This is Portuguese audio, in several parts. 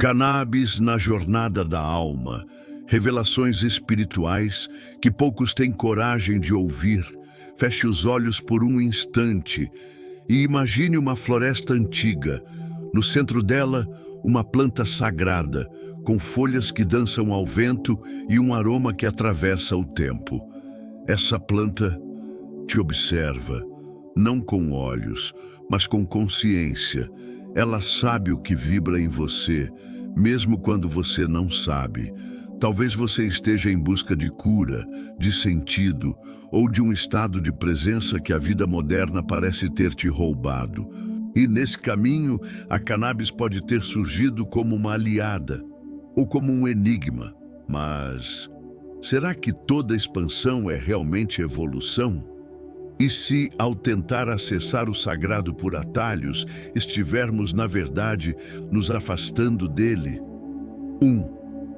Cannabis na jornada da alma. Revelações espirituais que poucos têm coragem de ouvir. Feche os olhos por um instante e imagine uma floresta antiga. No centro dela, uma planta sagrada, com folhas que dançam ao vento e um aroma que atravessa o tempo. Essa planta te observa, não com olhos, mas com consciência. Ela sabe o que vibra em você, mesmo quando você não sabe. Talvez você esteja em busca de cura, de sentido, ou de um estado de presença que a vida moderna parece ter te roubado. E nesse caminho, a cannabis pode ter surgido como uma aliada, ou como um enigma. Mas será que toda expansão é realmente evolução? E se, ao tentar acessar o sagrado por atalhos, estivermos, na verdade, nos afastando dele?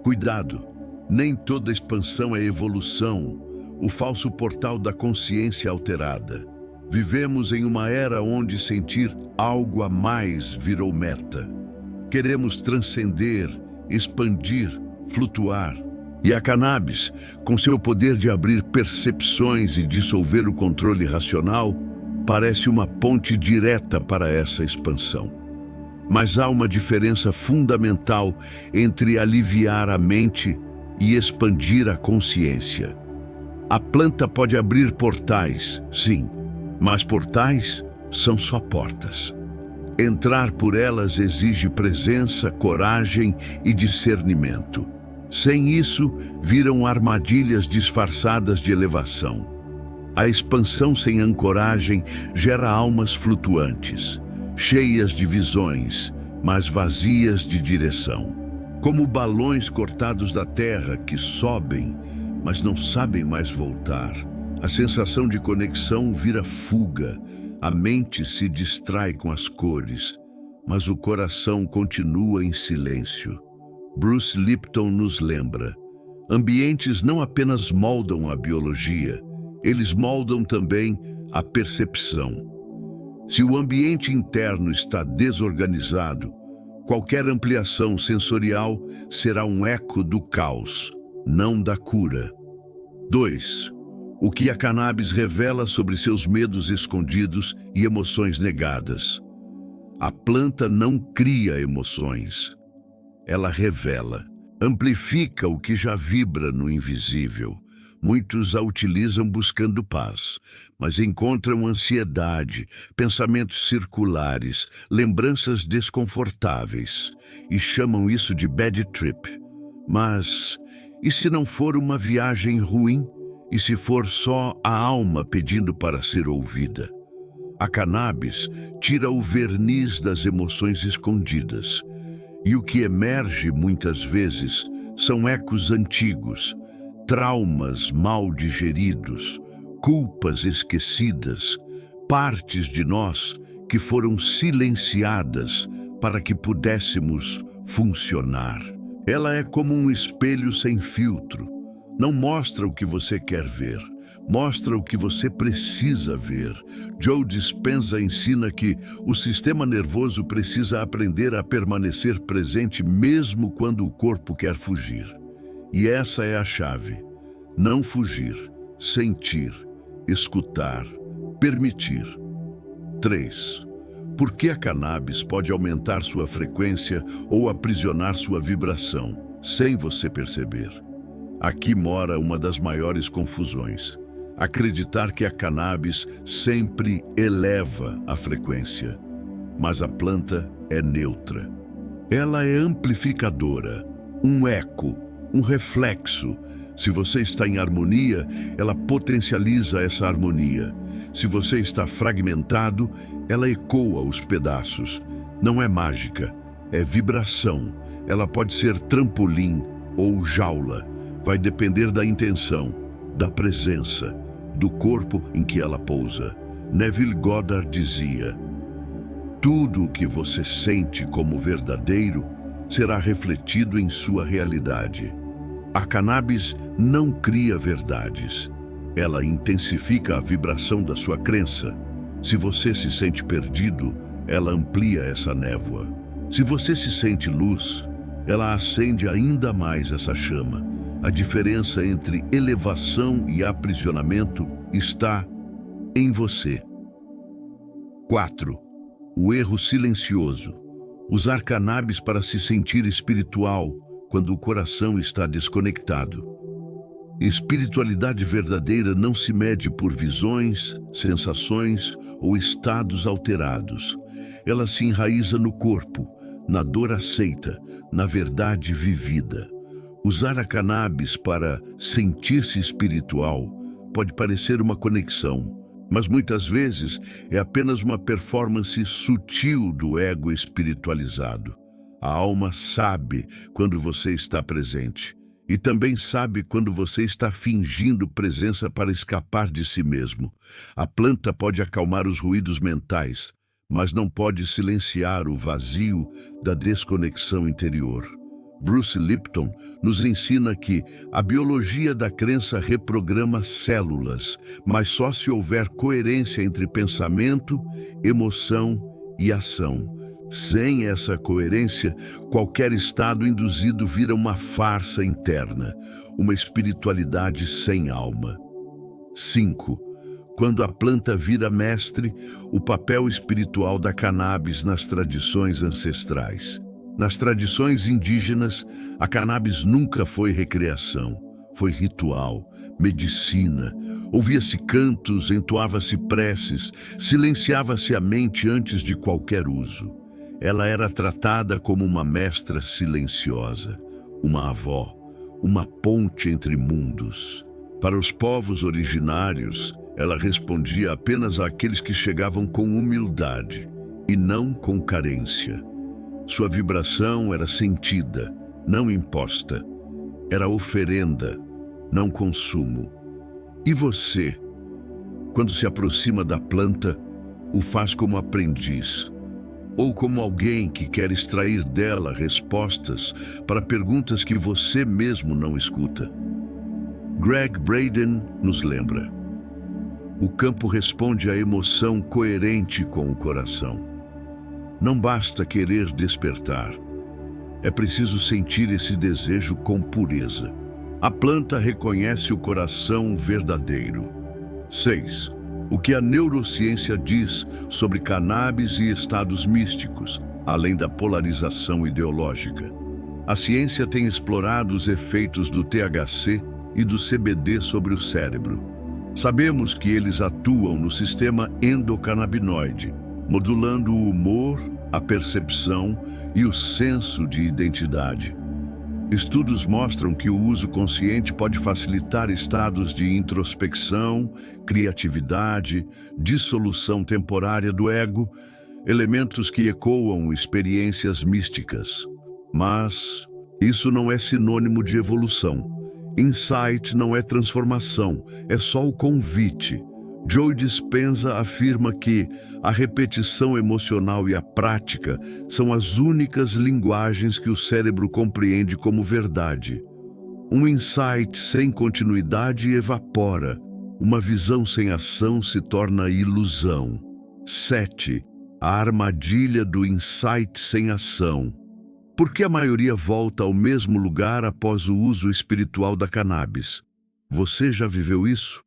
Cuidado! Nem toda expansão é evolução, o falso portal da consciência alterada. Vivemos em uma era onde sentir algo a mais virou meta. Queremos transcender, expandir, flutuar. E a cannabis, com seu poder de abrir percepções e dissolver o controle racional, parece uma ponte direta para essa expansão. Mas há uma diferença fundamental entre aliviar a mente e expandir a consciência. A planta pode abrir portais, sim, mas portais são só portas. Entrar por elas exige presença, coragem e discernimento. Sem isso, viram armadilhas disfarçadas de elevação. A expansão sem ancoragem gera almas flutuantes, cheias de visões, mas vazias de direção. Como balões cortados da terra que sobem, mas não sabem mais voltar. A sensação de conexão vira fuga, a mente se distrai com as cores, mas o coração continua em silêncio. Bruce Lipton nos lembra: ambientes não apenas moldam a biologia, eles moldam também a percepção. Se o ambiente interno está desorganizado, qualquer ampliação sensorial será um eco do caos, não da cura. 2. O que a cannabis revela sobre seus medos escondidos e emoções negadas. A planta não cria emoções. Ela revela, amplifica o que já vibra no invisível. Muitos a utilizam buscando paz, mas encontram ansiedade, pensamentos circulares, lembranças desconfortáveis e chamam isso de bad trip. Mas e se não for uma viagem ruim? E se for só a alma pedindo para ser ouvida? A cannabis tira o verniz das emoções escondidas. E o que emerge muitas vezes são ecos antigos, traumas mal digeridos, culpas esquecidas, partes de nós que foram silenciadas para que pudéssemos funcionar. Ela é como um espelho sem filtro. Não mostra o que você quer ver, mostra o que você precisa ver. Joe Dispenza ensina que o sistema nervoso precisa aprender a permanecer presente mesmo quando o corpo quer fugir. E essa é a chave. Não fugir, sentir, escutar, permitir. 3. Por que a cannabis pode aumentar sua frequência ou aprisionar sua vibração, sem você perceber? Aqui mora uma das maiores confusões. Acreditar que a cannabis sempre eleva a frequência, mas a planta é neutra. Ela é amplificadora, um eco, um reflexo. Se você está em harmonia, ela potencializa essa harmonia. Se você está fragmentado, ela ecoa os pedaços. Não é mágica, é vibração. Ela pode ser trampolim ou jaula. Vai depender da intenção, da presença, do corpo em que ela pousa. Neville Goddard dizia: tudo o que você sente como verdadeiro será refletido em sua realidade. A cannabis não cria verdades. Ela intensifica a vibração da sua crença. Se você se sente perdido, ela amplia essa névoa. Se você se sente luz, ela acende ainda mais essa chama. A diferença entre elevação e aprisionamento está em você. 4. O erro silencioso. Usar cannabis para se sentir espiritual quando o coração está desconectado. Espiritualidade verdadeira não se mede por visões, sensações ou estados alterados. Ela se enraiza no corpo, na dor aceita, na verdade vivida. Usar a cannabis para sentir-se espiritual pode parecer uma conexão, mas muitas vezes é apenas uma performance sutil do ego espiritualizado. A alma sabe quando você está presente e também sabe quando você está fingindo presença para escapar de si mesmo. A planta pode acalmar os ruídos mentais, mas não pode silenciar o vazio da desconexão interior. Bruce Lipton nos ensina que a biologia da crença reprograma células, mas só se houver coerência entre pensamento, emoção e ação. Sem essa coerência, qualquer estado induzido vira uma farsa interna, uma espiritualidade sem alma. 5. Quando a planta vira mestre, o papel espiritual da cannabis nas tradições ancestrais. Nas tradições indígenas, a cannabis nunca foi recreação, foi ritual, medicina. Ouvia-se cantos, entoava-se preces, silenciava-se a mente antes de qualquer uso. Ela era tratada como uma mestra silenciosa, uma avó, uma ponte entre mundos. Para os povos originários, ela respondia apenas àqueles que chegavam com humildade e não com carência. Sua vibração era sentida, não imposta. Era oferenda, não consumo. E você, quando se aproxima da planta, o faz como aprendiz, ou como alguém que quer extrair dela respostas para perguntas que você mesmo não escuta. Gregg Braden nos lembra: o campo responde à emoção coerente com o coração. Não basta querer despertar. É preciso sentir esse desejo com pureza. A planta reconhece o coração verdadeiro. 6. O que a neurociência diz sobre cannabis e estados místicos, além da polarização ideológica. A ciência tem explorado os efeitos do THC e do CBD sobre o cérebro. Sabemos que eles atuam no sistema endocannabinoide, modulando o humor, a percepção e o senso de identidade. Estudos mostram que o uso consciente pode facilitar estados de introspecção, criatividade, dissolução temporária do ego, elementos que ecoam experiências místicas. Mas isso não é sinônimo de evolução. Insight não é transformação, é só o convite. Joe Dispenza afirma que a repetição emocional e a prática são as únicas linguagens que o cérebro compreende como verdade. Um insight sem continuidade evapora. Uma visão sem ação se torna ilusão. 7. A armadilha do insight sem ação. Por que a maioria volta ao mesmo lugar após o uso espiritual da cannabis? Você já viveu isso?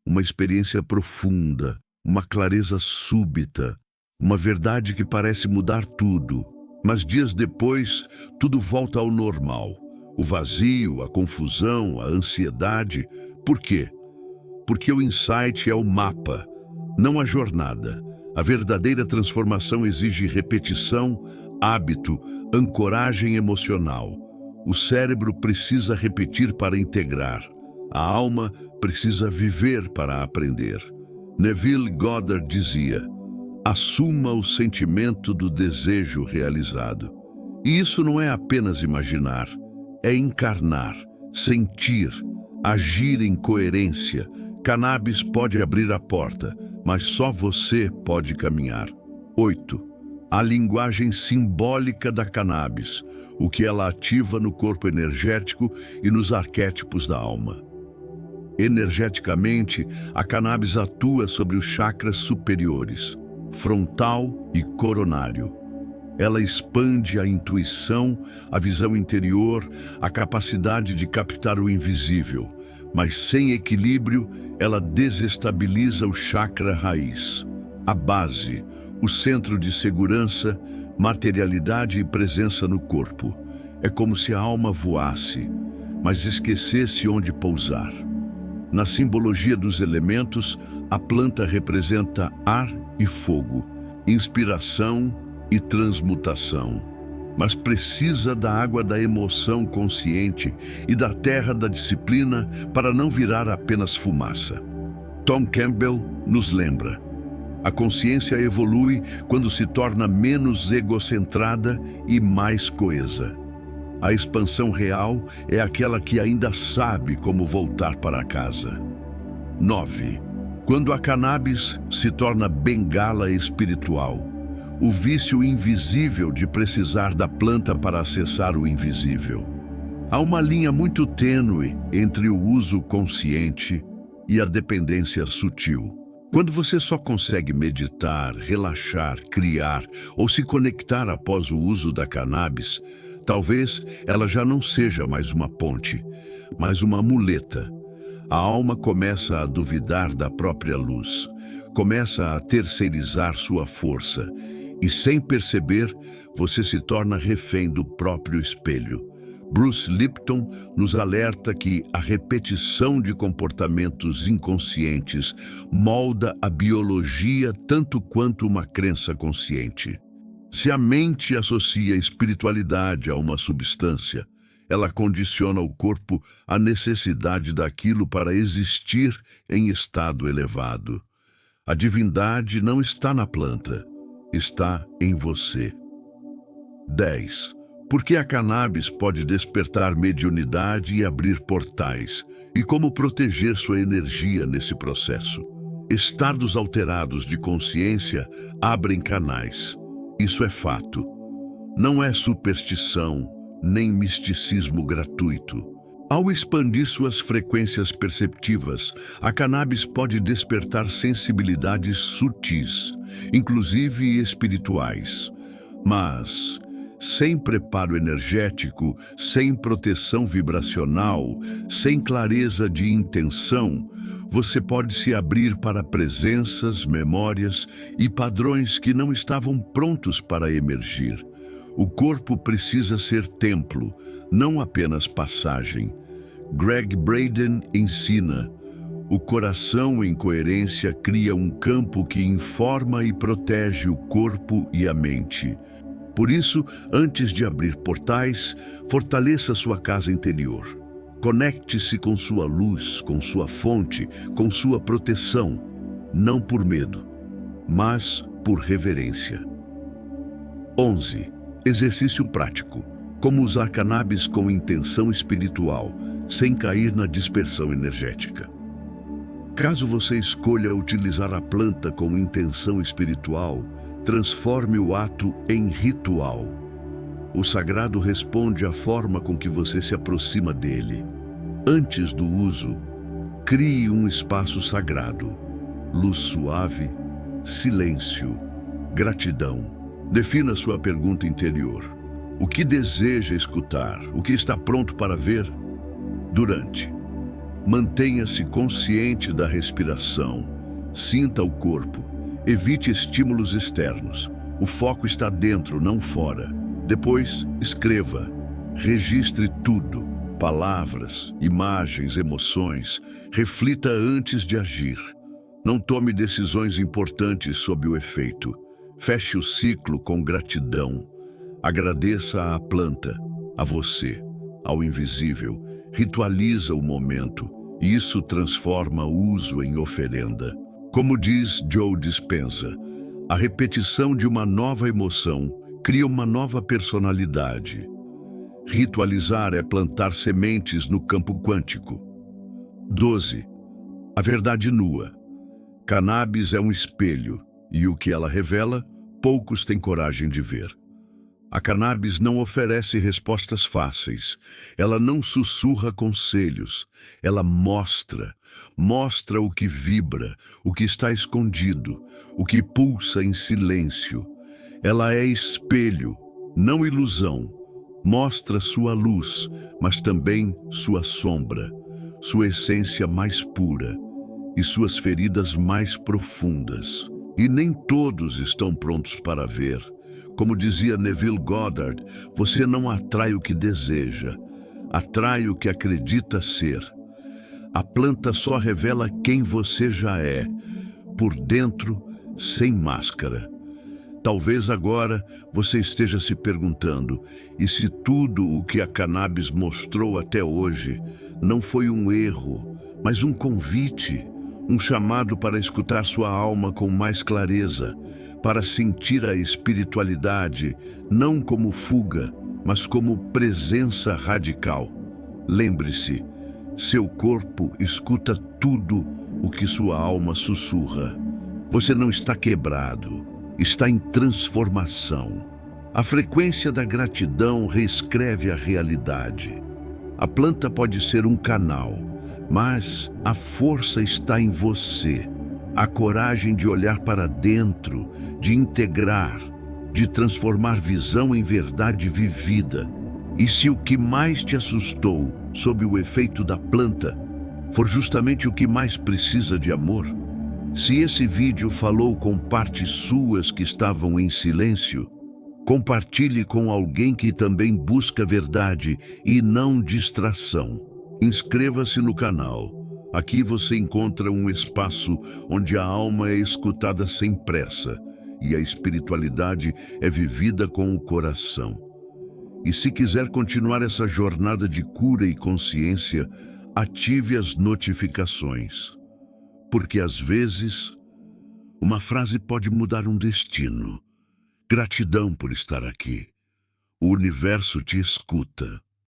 Uma experiência profunda, uma clareza súbita, uma verdade que parece mudar tudo, mas dias depois tudo volta ao normal. O vazio, a confusão, a ansiedade. Por quê? Porque o insight é o mapa, não a jornada. A verdadeira transformação exige repetição, hábito, ancoragem emocional. O cérebro precisa repetir para integrar. A alma precisa viver para aprender. Neville Goddard dizia: assuma o sentimento do desejo realizado. E isso não é apenas imaginar, é encarnar, sentir, agir em coerência. Cannabis pode abrir a porta, mas só você pode caminhar. 8. A linguagem simbólica da cannabis, o que ela ativa no corpo energético e nos arquétipos da alma. Energeticamente, a cannabis atua sobre os chakras superiores, frontal e coronário. Ela expande a intuição, a visão interior, a capacidade de captar o invisível. Mas sem equilíbrio, ela desestabiliza o chakra raiz. A base, o centro de segurança, materialidade e presença no corpo. É como se a alma voasse, mas esquecesse onde pousar. Na simbologia dos elementos, a planta representa ar e fogo, inspiração e transmutação. Mas precisa da água da emoção consciente e da terra da disciplina para não virar apenas fumaça. Tom Campbell nos lembra: a consciência evolui quando se torna menos egocentrada e mais coesa. A expansão real é aquela que ainda sabe como voltar para casa. 9. Quando a cannabis se torna bengala espiritual, o vício invisível de precisar da planta para acessar o invisível. Há uma linha muito tênue entre o uso consciente e a dependência sutil. Quando você só consegue meditar, relaxar, criar ou se conectar após o uso da cannabis, talvez ela já não seja mais uma ponte, mas uma muleta. A alma começa a duvidar da própria luz, começa a terceirizar sua força, e sem perceber, você se torna refém do próprio espelho. Bruce Lipton nos alerta que a repetição de comportamentos inconscientes molda a biologia tanto quanto uma crença consciente. Se a mente associa a espiritualidade a uma substância, ela condiciona o corpo à necessidade daquilo para existir em estado elevado. A divindade não está na planta, está em você. 10. Porque a cannabis pode despertar mediunidade e abrir portais, e como proteger sua energia nesse processo. Estados alterados de consciência abrem canais. Isso é fato. Não é superstição, nem misticismo gratuito. Ao expandir suas frequências perceptivas, a cannabis pode despertar sensibilidades sutis, inclusive espirituais. Mas sem preparo energético, sem proteção vibracional, sem clareza de intenção, você pode se abrir para presenças, memórias e padrões que não estavam prontos para emergir. O corpo precisa ser templo, não apenas passagem. Greg Braden ensina: o coração em coerência cria um campo que informa e protege o corpo e a mente. Por isso, antes de abrir portais, fortaleça sua casa interior. Conecte-se com sua luz, com sua fonte, com sua proteção, não por medo, mas por reverência. 11. Exercício prático. Como usar cannabis com intenção espiritual, sem cair na dispersão energética. Caso você escolha utilizar a planta com intenção espiritual, transforme o ato em ritual. O sagrado responde à forma com que você se aproxima dele. Antes do uso, crie um espaço sagrado. Luz suave, silêncio, gratidão. Defina sua pergunta interior. O que deseja escutar? O que está pronto para ver? Durante. Mantenha-se consciente da respiração. Sinta o corpo. Evite estímulos externos. O foco está dentro, não fora. Depois, escreva. Registre tudo. Palavras, imagens, emoções. Reflita antes de agir. Não tome decisões importantes sob o efeito. Feche o ciclo com gratidão. Agradeça à planta, a você, ao invisível. Ritualiza o momento, e isso transforma o uso em oferenda. Como diz Joe Dispenza, a repetição de uma nova emoção cria uma nova personalidade. Ritualizar é plantar sementes no campo quântico. 12. A verdade nua. Cannabis é um espelho, e o que ela revela, poucos têm coragem de ver. A cannabis não oferece respostas fáceis. Ela não sussurra conselhos. Ela mostra o que vibra, o que está escondido, o que pulsa em silêncio. Ela é espelho, não ilusão. Mostra sua luz, mas também sua sombra, sua essência mais pura e suas feridas mais profundas. E nem todos estão prontos para ver. Como dizia Neville Goddard, você não atrai o que deseja, atrai o que acredita ser. A planta só revela quem você já é, por dentro, sem máscara. Talvez agora você esteja se perguntando, e se tudo o que a cannabis mostrou até hoje não foi um erro, mas um convite, um chamado para escutar sua alma com mais clareza, para sentir a espiritualidade não como fuga, mas como presença radical. Lembre-se, seu corpo escuta tudo o que sua alma sussurra. Você não está quebrado, está em transformação. A frequência da gratidão reescreve a realidade. A planta pode ser um canal, mas a força está em você. A coragem de olhar para dentro, de integrar, de transformar visão em verdade vivida. E se o que mais te assustou sob o efeito da planta for justamente o que mais precisa de amor, se esse vídeo falou com partes suas que estavam em silêncio, compartilhe com alguém que também busca verdade e não distração. Inscreva-se no canal. Aqui você encontra um espaço onde a alma é escutada sem pressa e a espiritualidade é vivida com o coração. E se quiser continuar essa jornada de cura e consciência, ative as notificações. Porque às vezes, uma frase pode mudar um destino. Gratidão por estar aqui. O universo te escuta.